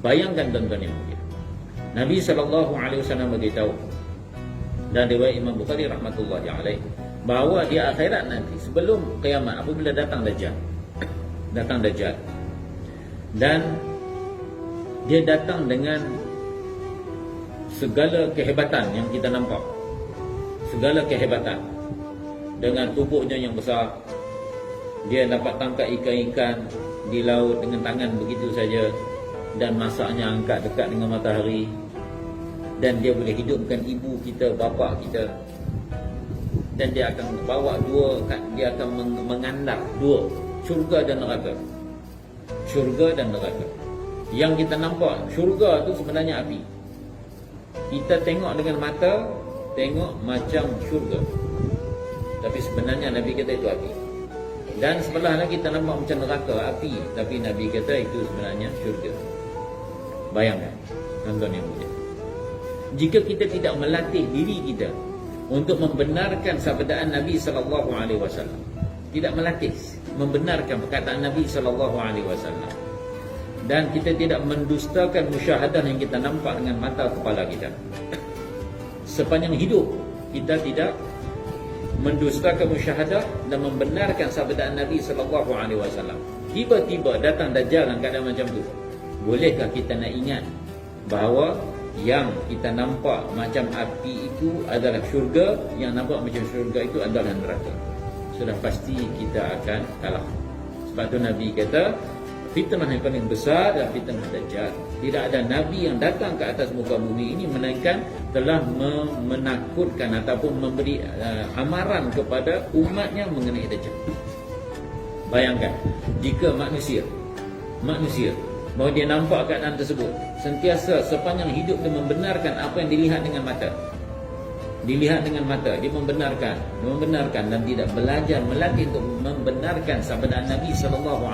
Bayangkan tuan-tuan yang mulia, Nabi SAW beritahu dan riwayat Imam Bukhari rahmatullahi alaih bahawa di akhirat nanti sebelum kiamat, apabila datang Dajjal, dan dia datang dengan segala kehebatan yang kita nampak, segala kehebatan, dengan tubuhnya yang besar. Dia dapat tangkap ikan-ikan di laut dengan tangan begitu saja, dan masaknya angkat dekat dengan matahari, dan dia boleh hidupkan ibu kita, bapa kita, dan dia akan bawa dia akan mengandar dua, syurga dan neraka. Syurga dan neraka. Yang kita nampak syurga tu sebenarnya api. Kita tengok dengan mata, tengok macam syurga, tapi sebenarnya Nabi kata itu api. Dan sebelahnya kita nampak macam neraka, api, tapi Nabi kata itu sebenarnya syurga. Bayangkan tuan-tuan yang mulia, jika kita tidak melatih diri kita untuk membenarkan sabdaan Nabi SAW, tidak melatih membenarkan perkataan Nabi SAW, dan kita tidak mendustakan musyahadah yang kita nampak dengan mata kepala kita, sepanjang hidup kita tidak mendustakan musyahadah dan membenarkan sabdaan Nabi SAW, tiba-tiba datang Dajjal dalam keadaan macam tu, bolehkah kita nak ingat bahawa yang kita nampak macam api itu adalah syurga, yang nampak macam syurga itu adalah neraka? Sudah pasti kita akan kalah. Sebab tu Nabi kata fitnah yang paling besar adalah fitnah Dajjal. Tidak ada Nabi yang datang ke atas muka bumi ini melainkan telah menakutkan ataupun memberi amaran kepada umatnya mengenai Dajjal. Bayangkan jika manusia bahawa dia nampak keadaan tersebut, sentiasa sepanjang hidup dia membenarkan apa yang dilihat dengan mata. Dia membenarkan dan tidak belajar melatih untuk membenarkan sabdaan Nabi SAW,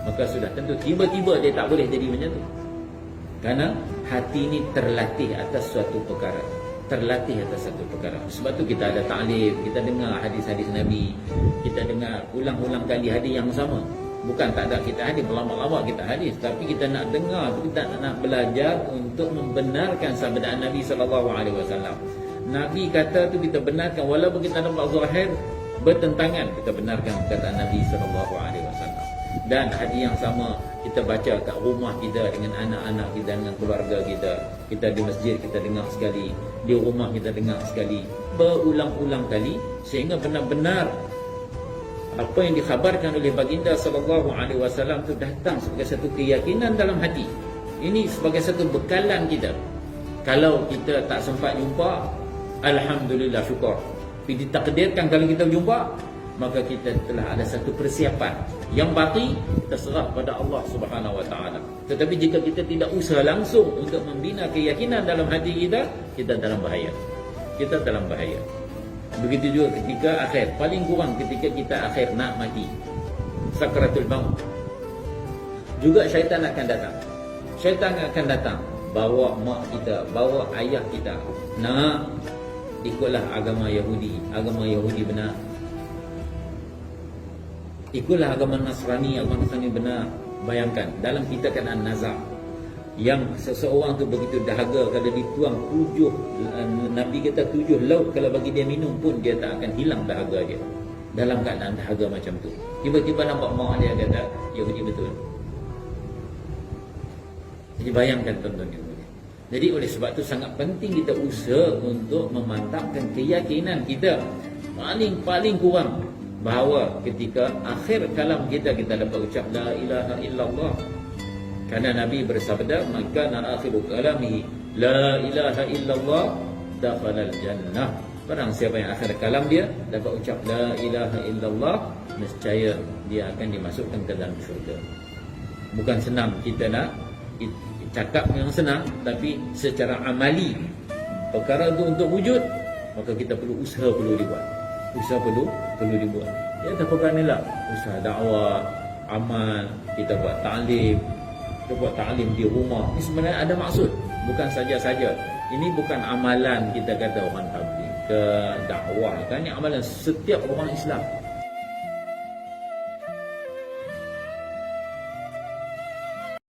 maka sudah tentu tiba-tiba dia tak boleh jadi macam tu. Kerana hati ini terlatih atas suatu perkara. Sebab tu kita ada ta'lim, kita dengar hadis-hadis Nabi, kita dengar ulang-ulang kali hadis yang sama. Bukan tak ada kita hadis, berlama-lama kita hadis, tapi kita nak dengar, kita nak belajar untuk membenarkan sabdaan Nabi SAW. Nabi kata tu kita benarkan, walaupun kita nampak zahir bertentangan, kita benarkan perkataan Nabi SAW. Dan hadis yang sama kita baca kat rumah kita dengan anak-anak kita, dengan keluarga kita. Kita di masjid kita dengar sekali, di rumah kita dengar sekali, berulang-ulang kali, sehingga benar-benar apa yang dikhabarkan oleh baginda SAW itu datang sebagai satu keyakinan dalam hati. Ini sebagai satu bekalan kita. Kalau kita tak sempat jumpa, alhamdulillah, syukur. Tapi ditakdirkan kalau kita jumpa, maka kita telah ada satu persiapan. Yang baki terserah pada Allah Subhanahu Wa Taala. Tetapi jika kita tidak usaha langsung untuk membina keyakinan dalam hati kita, kita dalam bahaya. Begitu juga ketika akhir, paling kurang ketika kita akhir nak mati, sakratul maut, juga syaitan akan datang. Bawa mak kita, bawa ayah kita, nak ikutlah agama Yahudi benar, ikutlah agama Nasrani benar. Bayangkan dalam kita keadaan nazar, yang seseorang tu begitu dahaga, kalau dituang 7, Nabi kata 7 laut kalau bagi dia minum pun dia tak akan hilang dahaga dia. Dalam keadaan dahaga macam tu, tiba-tiba nampak mak dia kata Yahudi betul. Jadi bayangkan tuan-tuan yang mulia. Jadi oleh sebab tu sangat penting kita usaha untuk memantapkan keyakinan kita, paling kurang bahawa ketika akhir kalam kita dapat ucap la ilaha illallah. Karena Nabi bersabda, maka akhiru kalamihi la ilaha illallah dakhalal jannah. Barang siapa yang akhir kalam dia dapat ucap la ilaha illallah, nescaya dia akan dimasukkan ke dalam syurga. Bukan senang kita nak cakap yang senang, tapi secara amali perkara itu untuk wujud, maka kita perlu usaha, perlu dibuat. Ya, tak perkara ni lah, usaha dakwah, amal, kita buat ta'lim, kita buat ta'lim di rumah. Ini sebenarnya ada maksud, bukan saja-saja. Ini bukan amalan kita kata orang tabligh ke dakwah, kan? Ini amalan setiap orang Islam.